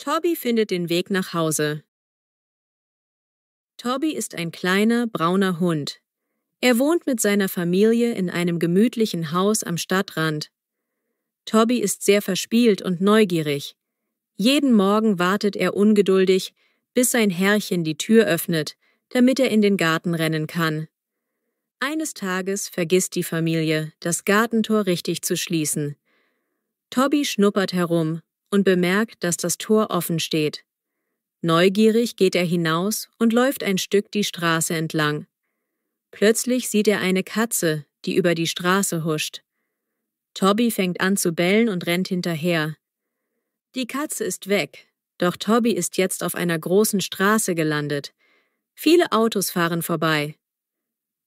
Toby findet den Weg nach Hause. Toby ist ein kleiner, brauner Hund. Er wohnt mit seiner Familie in einem gemütlichen Haus am Stadtrand. Toby ist sehr verspielt und neugierig. Jeden Morgen wartet er ungeduldig, bis sein Herrchen die Tür öffnet, damit er in den Garten rennen kann. Eines Tages vergisst die Familie, das Gartentor richtig zu schließen. Toby schnuppert herum und bemerkt, dass das Tor offen steht. Neugierig geht er hinaus und läuft ein Stück die Straße entlang. Plötzlich sieht er eine Katze, die über die Straße huscht. Toby fängt an zu bellen und rennt hinterher. Die Katze ist weg, doch Toby ist jetzt auf einer großen Straße gelandet. Viele Autos fahren vorbei.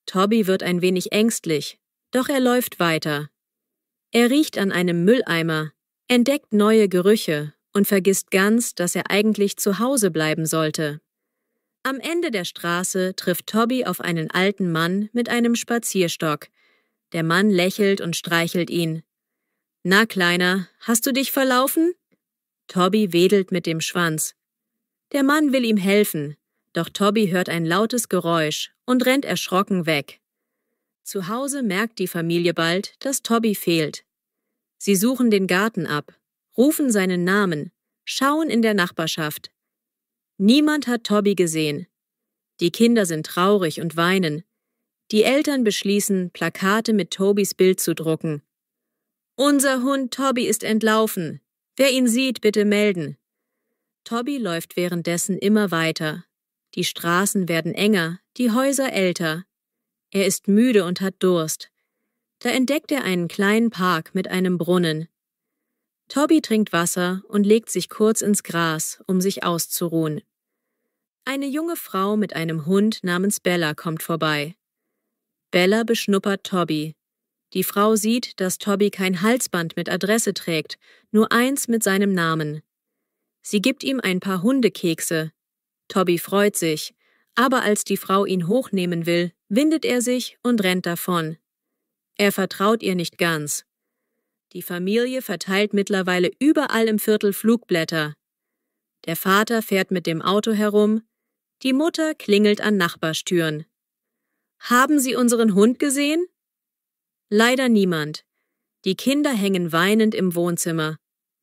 Toby wird ein wenig ängstlich, doch er läuft weiter. Er riecht an einem Mülleimer, entdeckt neue Gerüche und vergisst ganz, dass er eigentlich zu Hause bleiben sollte. Am Ende der Straße trifft Toby auf einen alten Mann mit einem Spazierstock. Der Mann lächelt und streichelt ihn. »Na, Kleiner, hast du dich verlaufen?« Toby wedelt mit dem Schwanz. Der Mann will ihm helfen, doch Toby hört ein lautes Geräusch und rennt erschrocken weg. Zu Hause merkt die Familie bald, dass Toby fehlt. Sie suchen den Garten ab, rufen seinen Namen, schauen in der Nachbarschaft. Niemand hat Toby gesehen. Die Kinder sind traurig und weinen. Die Eltern beschließen, Plakate mit Tobys Bild zu drucken. »Unser Hund Toby ist entlaufen. Wer ihn sieht, bitte melden.« Toby läuft währenddessen immer weiter. Die Straßen werden enger, die Häuser älter. Er ist müde und hat Durst. Da entdeckt er einen kleinen Park mit einem Brunnen. Toby trinkt Wasser und legt sich kurz ins Gras, um sich auszuruhen. Eine junge Frau mit einem Hund namens Bella kommt vorbei. Bella beschnuppert Toby. Die Frau sieht, dass Toby kein Halsband mit Adresse trägt, nur eins mit seinem Namen. Sie gibt ihm ein paar Hundekekse. Toby freut sich, aber als die Frau ihn hochnehmen will, windet er sich und rennt davon. Er vertraut ihr nicht ganz. Die Familie verteilt mittlerweile überall im Viertel Flugblätter. Der Vater fährt mit dem Auto herum, die Mutter klingelt an Nachbarstüren. »Haben Sie unseren Hund gesehen?« Leider niemand. Die Kinder hängen weinend im Wohnzimmer.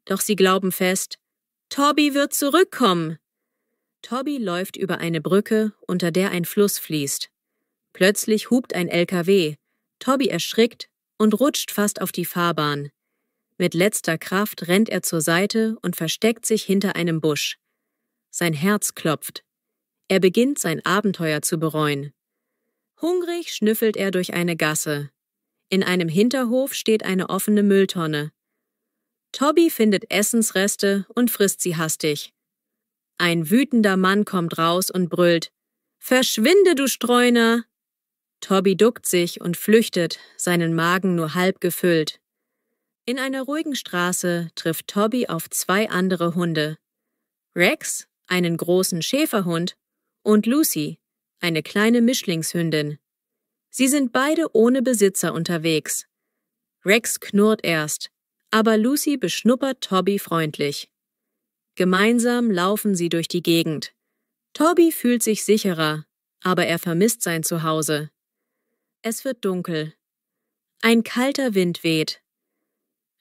Doch sie glauben fest, Toby wird zurückkommen. Toby läuft über eine Brücke, unter der ein Fluss fließt. Plötzlich hupt ein LKW. Toby erschrickt und rutscht fast auf die Fahrbahn. Mit letzter Kraft rennt er zur Seite und versteckt sich hinter einem Busch. Sein Herz klopft. Er beginnt sein Abenteuer zu bereuen. Hungrig schnüffelt er durch eine Gasse. In einem Hinterhof steht eine offene Mülltonne. Toby findet Essensreste und frisst sie hastig. Ein wütender Mann kommt raus und brüllt: »Verschwinde, du Streuner!« Toby duckt sich und flüchtet, seinen Magen nur halb gefüllt. In einer ruhigen Straße trifft Toby auf zwei andere Hunde. Rex, einen großen Schäferhund, und Lucy, eine kleine Mischlingshündin. Sie sind beide ohne Besitzer unterwegs. Rex knurrt erst, aber Lucy beschnuppert Toby freundlich. Gemeinsam laufen sie durch die Gegend. Toby fühlt sich sicherer, aber er vermisst sein Zuhause. Es wird dunkel. Ein kalter Wind weht.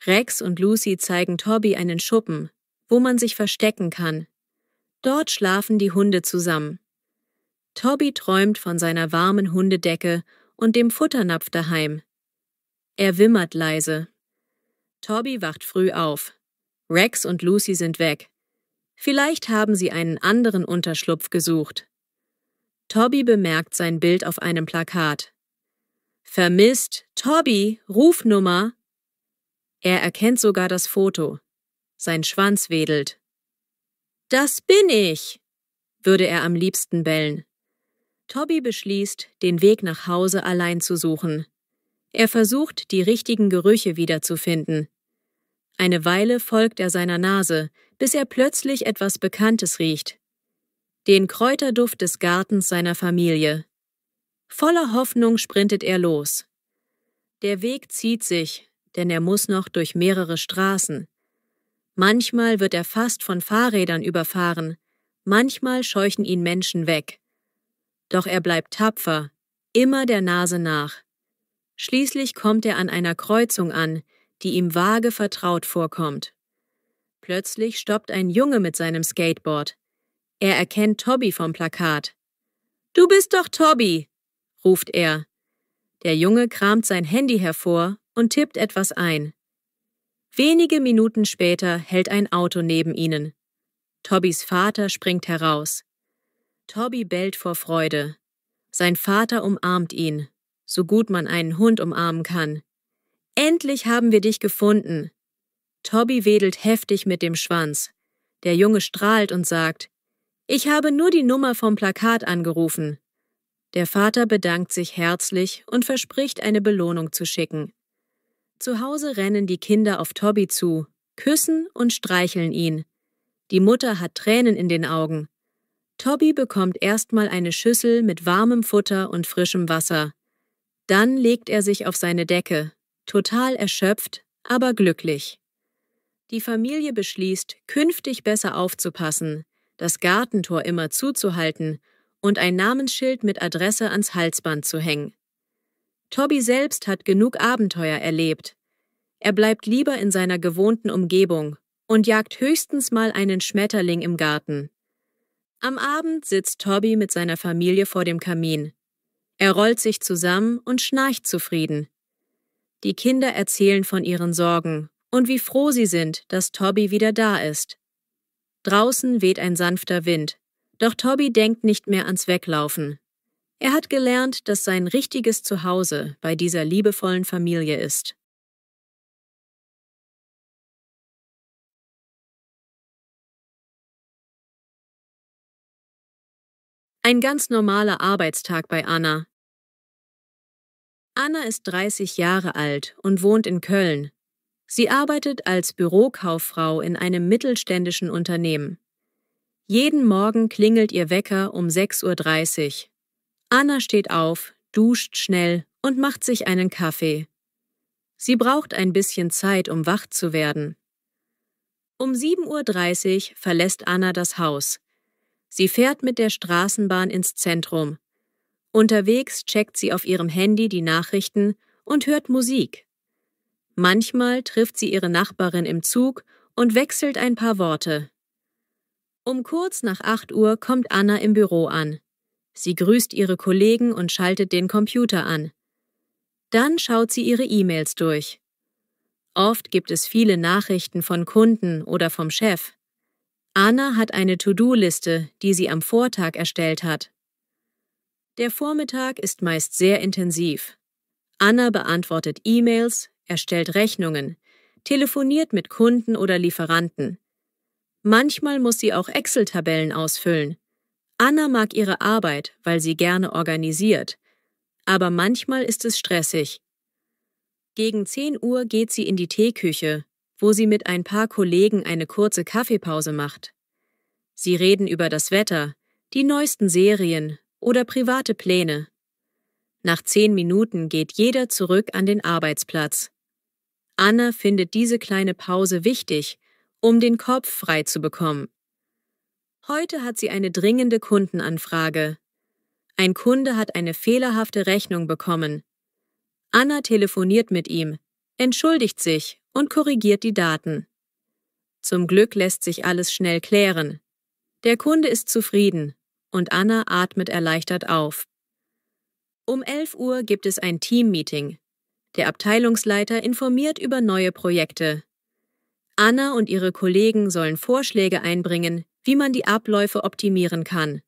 Rex und Lucy zeigen Toby einen Schuppen, wo man sich verstecken kann. Dort schlafen die Hunde zusammen. Toby träumt von seiner warmen Hundedecke und dem Futternapf daheim. Er wimmert leise. Toby wacht früh auf. Rex und Lucy sind weg. Vielleicht haben sie einen anderen Unterschlupf gesucht. Toby bemerkt sein Bild auf einem Plakat. »Vermisst, Toby, Rufnummer!« Er erkennt sogar das Foto. Sein Schwanz wedelt. »Das bin ich!« würde er am liebsten bellen. Toby beschließt, den Weg nach Hause allein zu suchen. Er versucht, die richtigen Gerüche wiederzufinden. Eine Weile folgt er seiner Nase, bis er plötzlich etwas Bekanntes riecht. Den Kräuterduft des Gartens seiner Familie. Voller Hoffnung sprintet er los. Der Weg zieht sich, denn er muss noch durch mehrere Straßen. Manchmal wird er fast von Fahrrädern überfahren, manchmal scheuchen ihn Menschen weg. Doch er bleibt tapfer, immer der Nase nach. Schließlich kommt er an einer Kreuzung an, die ihm vage vertraut vorkommt. Plötzlich stoppt ein Junge mit seinem Skateboard. Er erkennt Toby vom Plakat. »Du bist doch Toby«, ruft er. Der Junge kramt sein Handy hervor und tippt etwas ein. Wenige Minuten später hält ein Auto neben ihnen. Tobys Vater springt heraus. Toby bellt vor Freude. Sein Vater umarmt ihn, so gut man einen Hund umarmen kann. »Endlich haben wir dich gefunden!« Toby wedelt heftig mit dem Schwanz. Der Junge strahlt und sagt, »Ich habe nur die Nummer vom Plakat angerufen.« Der Vater bedankt sich herzlich und verspricht, eine Belohnung zu schicken. Zu Hause rennen die Kinder auf Toby zu, küssen und streicheln ihn. Die Mutter hat Tränen in den Augen. Toby bekommt erstmal eine Schüssel mit warmem Futter und frischem Wasser. Dann legt er sich auf seine Decke, total erschöpft, aber glücklich. Die Familie beschließt, künftig besser aufzupassen, das Gartentor immer zuzuhalten und ein Namensschild mit Adresse ans Halsband zu hängen. Toby selbst hat genug Abenteuer erlebt. Er bleibt lieber in seiner gewohnten Umgebung und jagt höchstens mal einen Schmetterling im Garten. Am Abend sitzt Toby mit seiner Familie vor dem Kamin. Er rollt sich zusammen und schnarcht zufrieden. Die Kinder erzählen von ihren Sorgen und wie froh sie sind, dass Toby wieder da ist. Draußen weht ein sanfter Wind, doch Toby denkt nicht mehr ans Weglaufen. Er hat gelernt, dass sein richtiges Zuhause bei dieser liebevollen Familie ist. Ein ganz normaler Arbeitstag bei Anna. Anna ist 30 Jahre alt und wohnt in Köln. Sie arbeitet als Bürokauffrau in einem mittelständischen Unternehmen. Jeden Morgen klingelt ihr Wecker um 6:30 Uhr. Anna steht auf, duscht schnell und macht sich einen Kaffee. Sie braucht ein bisschen Zeit, um wach zu werden. Um 7:30 Uhr verlässt Anna das Haus. Sie fährt mit der Straßenbahn ins Zentrum. Unterwegs checkt sie auf ihrem Handy die Nachrichten und hört Musik. Manchmal trifft sie ihre Nachbarin im Zug und wechselt ein paar Worte. Um kurz nach 8 Uhr kommt Anna im Büro an. Sie grüßt ihre Kollegen und schaltet den Computer an. Dann schaut sie ihre E-Mails durch. Oft gibt es viele Nachrichten von Kunden oder vom Chef. Anna hat eine To-Do-Liste, die sie am Vortag erstellt hat. Der Vormittag ist meist sehr intensiv. Anna beantwortet E-Mails, erstellt Rechnungen, telefoniert mit Kunden oder Lieferanten. Manchmal muss sie auch Excel-Tabellen ausfüllen. Anna mag ihre Arbeit, weil sie gerne organisiert. Aber manchmal ist es stressig. Gegen 10 Uhr geht sie in die Teeküche, wo sie mit ein paar Kollegen eine kurze Kaffeepause macht. Sie reden über das Wetter, die neuesten Serien oder private Pläne. Nach 10 Minuten geht jeder zurück an den Arbeitsplatz. Anna findet diese kleine Pause wichtig, um den Kopf frei zu bekommen. Heute hat sie eine dringende Kundenanfrage. Ein Kunde hat eine fehlerhafte Rechnung bekommen. Anna telefoniert mit ihm, entschuldigt sich und korrigiert die Daten. Zum Glück lässt sich alles schnell klären. Der Kunde ist zufrieden und Anna atmet erleichtert auf. Um 11 Uhr gibt es ein Teammeeting. Der Abteilungsleiter informiert über neue Projekte. Anna und ihre Kollegen sollen Vorschläge einbringen, wie man die Abläufe optimieren kann.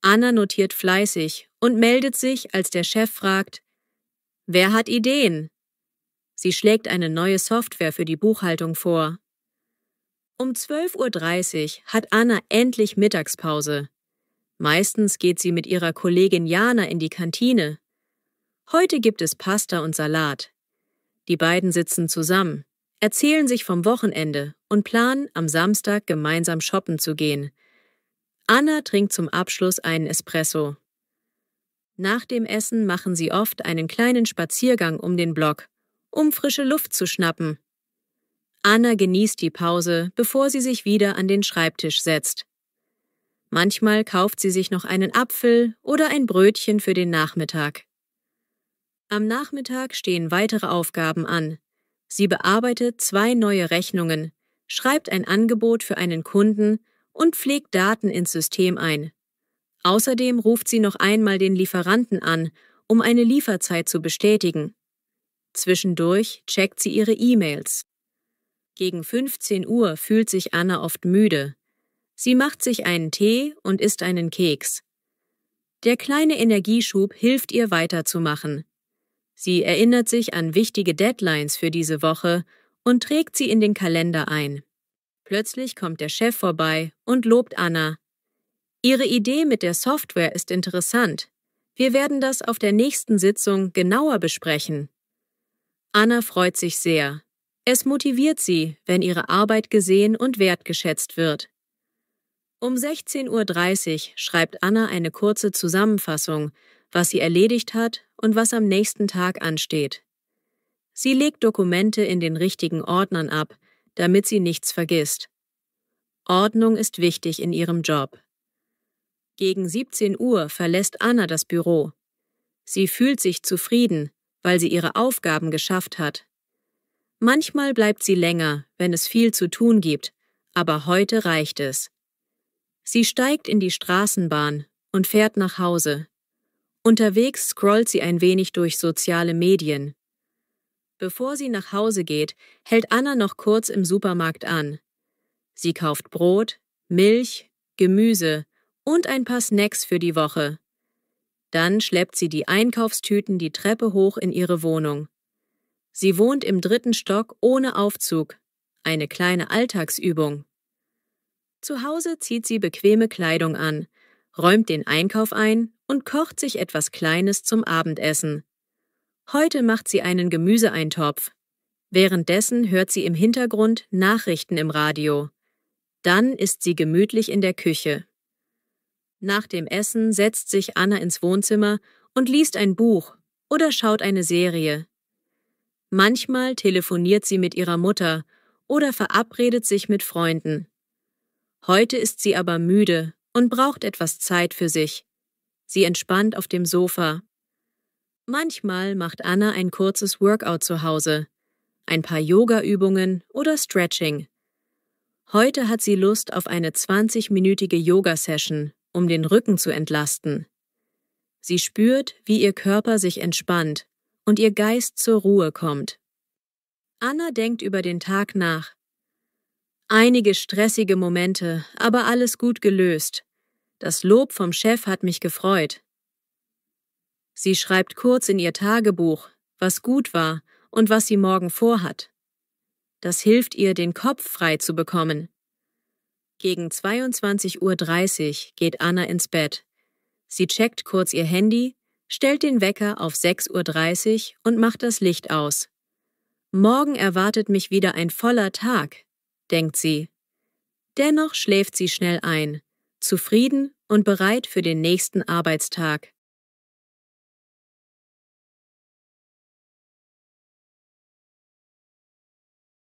Anna notiert fleißig und meldet sich, als der Chef fragt, »Wer hat Ideen?« Sie schlägt eine neue Software für die Buchhaltung vor. Um 12:30 Uhr hat Anna endlich Mittagspause. Meistens geht sie mit ihrer Kollegin Jana in die Kantine. Heute gibt es Pasta und Salat. Die beiden sitzen zusammen, erzählen sich vom Wochenende und planen, am Samstag gemeinsam shoppen zu gehen. Anna trinkt zum Abschluss einen Espresso. Nach dem Essen machen sie oft einen kleinen Spaziergang um den Block, um frische Luft zu schnappen. Anna genießt die Pause, bevor sie sich wieder an den Schreibtisch setzt. Manchmal kauft sie sich noch einen Apfel oder ein Brötchen für den Nachmittag. Am Nachmittag stehen weitere Aufgaben an. Sie bearbeitet 2 neue Rechnungen, schreibt ein Angebot für einen Kunden und pflegt Daten ins System ein. Außerdem ruft sie noch einmal den Lieferanten an, um eine Lieferzeit zu bestätigen. Zwischendurch checkt sie ihre E-Mails. Gegen 15 Uhr fühlt sich Anna oft müde. Sie macht sich einen Tee und isst einen Keks. Der kleine Energieschub hilft ihr weiterzumachen. Sie erinnert sich an wichtige Deadlines für diese Woche und trägt sie in den Kalender ein. Plötzlich kommt der Chef vorbei und lobt Anna. Ihre Idee mit der Software ist interessant. Wir werden das auf der nächsten Sitzung genauer besprechen. Anna freut sich sehr. Es motiviert sie, wenn ihre Arbeit gesehen und wertgeschätzt wird. Um 16:30 Uhr schreibt Anna eine kurze Zusammenfassung, was sie erledigt hat und was am nächsten Tag ansteht. Sie legt Dokumente in den richtigen Ordnern ab, damit sie nichts vergisst. Ordnung ist wichtig in ihrem Job. Gegen 17 Uhr verlässt Anna das Büro. Sie fühlt sich zufrieden, weil sie ihre Aufgaben geschafft hat. Manchmal bleibt sie länger, wenn es viel zu tun gibt, aber heute reicht es. Sie steigt in die Straßenbahn und fährt nach Hause. Unterwegs scrollt sie ein wenig durch soziale Medien. Bevor sie nach Hause geht, hält Anna noch kurz im Supermarkt an. Sie kauft Brot, Milch, Gemüse und ein paar Snacks für die Woche. Dann schleppt sie die Einkaufstüten die Treppe hoch in ihre Wohnung. Sie wohnt im 3. Stock ohne Aufzug. Eine kleine Alltagsübung. Zu Hause zieht sie bequeme Kleidung an, räumt den Einkauf ein und kocht sich etwas Kleines zum Abendessen. Heute macht sie einen Gemüseeintopf. Währenddessen hört sie im Hintergrund Nachrichten im Radio. Dann ist sie gemütlich in der Küche. Nach dem Essen setzt sich Anna ins Wohnzimmer und liest ein Buch oder schaut eine Serie. Manchmal telefoniert sie mit ihrer Mutter oder verabredet sich mit Freunden. Heute ist sie aber müde und braucht etwas Zeit für sich. Sie entspannt auf dem Sofa. Manchmal macht Anna ein kurzes Workout zu Hause, ein paar Yoga-Übungen oder Stretching. Heute hat sie Lust auf eine 20-minütige Yoga-Session, um den Rücken zu entlasten. Sie spürt, wie ihr Körper sich entspannt und ihr Geist zur Ruhe kommt. Anna denkt über den Tag nach. Einige stressige Momente, aber alles gut gelöst. Das Lob vom Chef hat mich gefreut. Sie schreibt kurz in ihr Tagebuch, was gut war und was sie morgen vorhat. Das hilft ihr, den Kopf frei zu bekommen. Gegen 22:30 Uhr geht Anna ins Bett. Sie checkt kurz ihr Handy, stellt den Wecker auf 6:30 Uhr und macht das Licht aus. Morgen erwartet mich wieder ein voller Tag, denkt sie. Dennoch schläft sie schnell ein, zufrieden und bereit für den nächsten Arbeitstag.